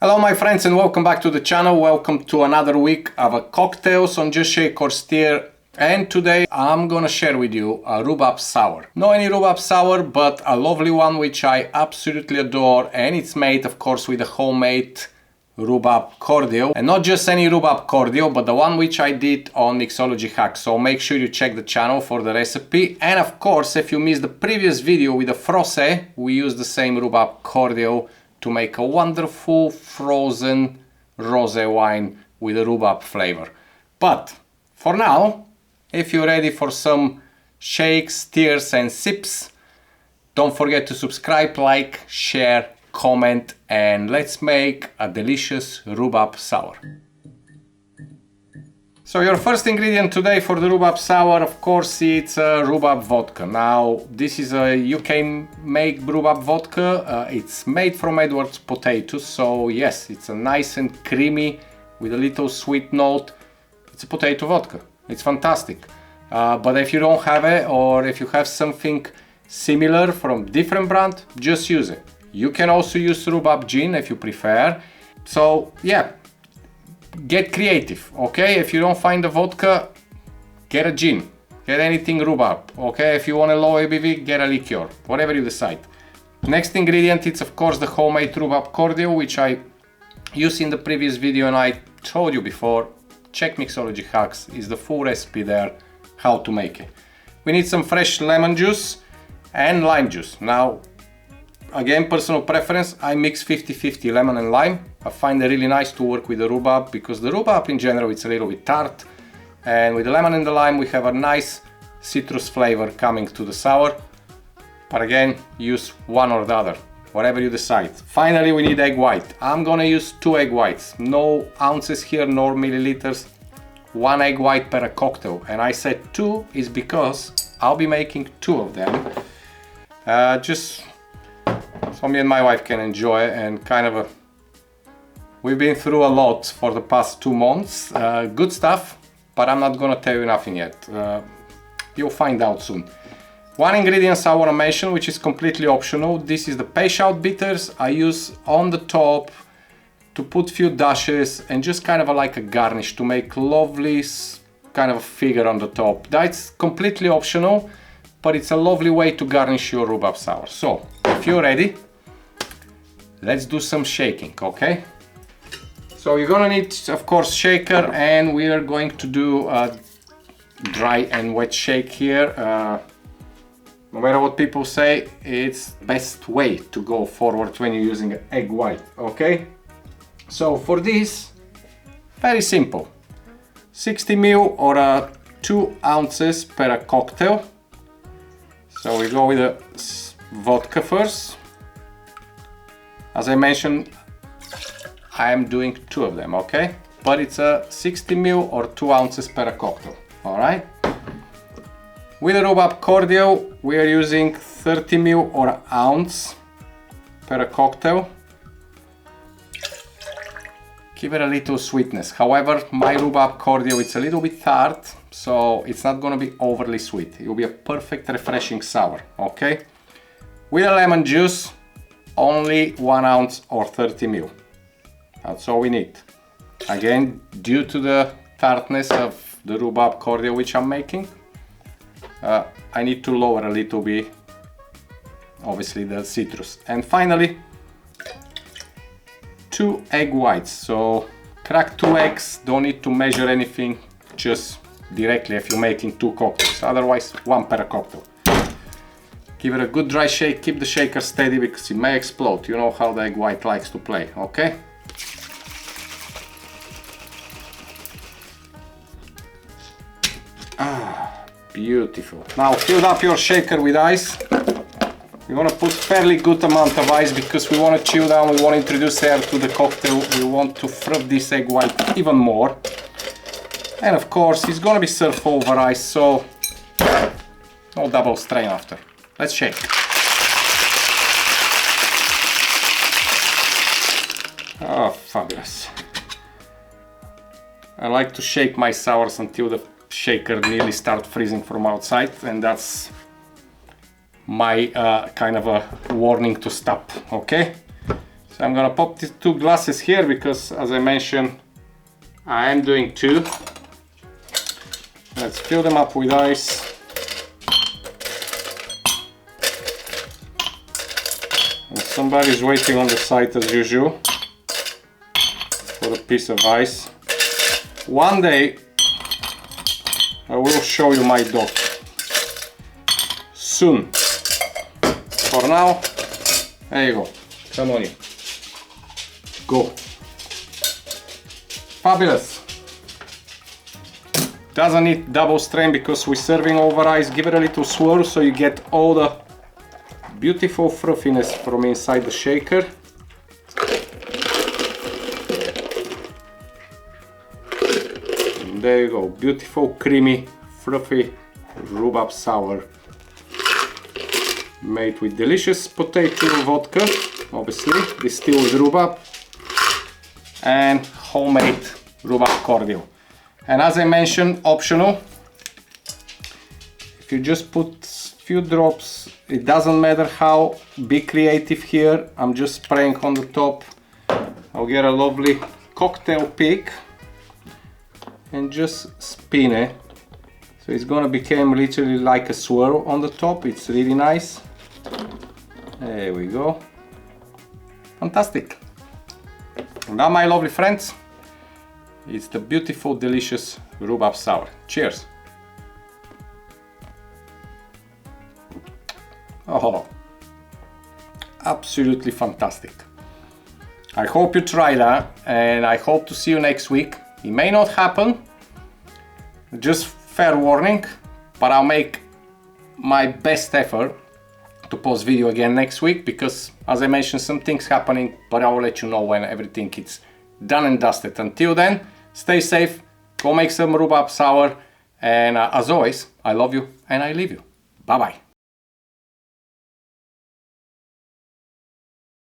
Hello my friends and welcome back to the channel. Welcome to another week of cocktails on Just Shake or Stir. And today I'm gonna share with you a Rhubarb Sour. Not any Rhubarb Sour, but a lovely one which I absolutely adore, and it's made of course with a homemade Rhubarb Cordial. And not just any Rhubarb Cordial, but the one which I did on Mixology Hacks. So make sure you check the channel for the recipe. And of course, if you missed the previous video with the Frosé, we used the same Rhubarb Cordial to make a wonderful frozen rosé wine with a rhubarb flavor. But for now, if you're ready for some shakes, stirs and sips, don't forget to subscribe, like, share, comment, and let's make a delicious Rhubarb Sour. So your first ingredient today for the Rhubarb Sour, of course, it's Rhubarb Vodka. Now, this is a UK-made Rhubarb Vodka. It's made from Edward's potatoes, so yes, it's a nice and creamy with a little sweet note. It's a potato vodka. It's fantastic. But if you don't have it, or if you have something similar from different brand, just use it. You can also use Rhubarb gin if you prefer. So yeah. Get creative, okay? If you don't find the vodka, get a gin, get anything rhubarb, okay? If you want a low ABV, get a liqueur, whatever you decide. Next ingredient, it's of course the homemade Rhubarb Cordial, which I used in the previous video and I told you before. Check Mixology Hacks, is the full recipe there, how to make it. We need some fresh lemon juice and lime juice. Now, again, personal preference, I mix 50-50 lemon and lime. I find it really nice to work with the rhubarb because the rhubarb in general it's a little bit tart, and with the lemon and the lime we have a nice citrus flavor coming to the sour. But again, use one or the other, whatever you decide. Finally, we need egg white. I'm gonna use 2 egg whites, no ounces here nor milliliters, 1 egg white per cocktail. And I said 2 is because I'll be making 2 of them, just so me and my wife can enjoy it. And kind of we've been through a lot for the past 2 months, good stuff, but I'm not gonna tell you nothing yet. You'll find out soon. One ingredient I want to mention, which is completely optional. This is the Peychoud bitters. I use on the top to put few dashes and just kind of like a garnish to make lovely kind of figure on the top. That's completely optional, but it's a lovely way to garnish your Rhubarb Sour. So if you're ready, let's do some shaking, okay? So you're gonna need, of course, shaker, and we are going to do a dry and wet shake here. No matter what people say, it's best way to go forward when you're using egg white, okay? So for this, very simple. 60 ml or 2 ounces per cocktail. So we go with the vodka first. As I mentioned, I am doing 2 of them, okay? But it's a 60 ml or 2 ounces per cocktail, all right? With the Rhubarb Cordial, we are using 30 ml or ounce per cocktail. Give it a little sweetness. However, my Rhubarb Cordial, it's a little bit tart, so it's not gonna be overly sweet. It will be a perfect refreshing sour, okay? With the lemon juice, only 1 ounce or 30 ml. That's all we need. Again, due to the tartness of the Rhubarb Cordial which I'm making, I need to lower a little bit, obviously, the citrus. And finally, 2 egg whites. So crack 2 eggs, don't need to measure anything, just directly if you're making 2 cocktails, otherwise 1 per cocktail. Give it a good dry shake, keep the shaker steady because it may explode. You know how the egg white likes to play, okay? Beautiful. Now fill up your shaker with ice. We want to put fairly good amount of ice because we want to chill down, we want to introduce air to the cocktail, we want to froth this egg white even more. And of course it's going to be served over ice, so no double strain after. Let's shake. Oh, fabulous. I like to shake my sours until the shaker nearly start freezing from outside, and that's my kind of a warning to stop, okay? So I'm gonna pop these 2 glasses here because, as I mentioned, I am doing 2. Let's fill them up with ice. And somebody's waiting on the side as usual for a piece of ice. One day I will show you my dog. Soon. For now, there you go. Come on in. Go. Fabulous. Doesn't need double strain because we're serving over ice. Give it a little swirl so you get all the beautiful fluffiness from inside the shaker. And there you go. Beautiful, creamy, fluffy rhubarb sour. Made with delicious potato vodka, obviously, distilled rhubarb, and homemade rhubarb cordial. And as I mentioned, optional. If you just put few drops, it doesn't matter how, be creative here. I'm just spraying on the top. I'll get a lovely cocktail peak and just spin it. So it's gonna become literally like a swirl on the top. It's really nice. There we go. Fantastic. And now, my lovely friends, it's the beautiful, delicious rhubarb sour. Cheers. Oh, absolutely fantastic. I hope you try that, and I hope to see you next week. It may not happen, just fair warning, but I'll make my best effort to post video again next week because, as I mentioned, some things happening, but I will let you know when everything is done and dusted. Until then, stay safe, go make some rhubarb sour, and as always, I love you and I leave you. Bye bye.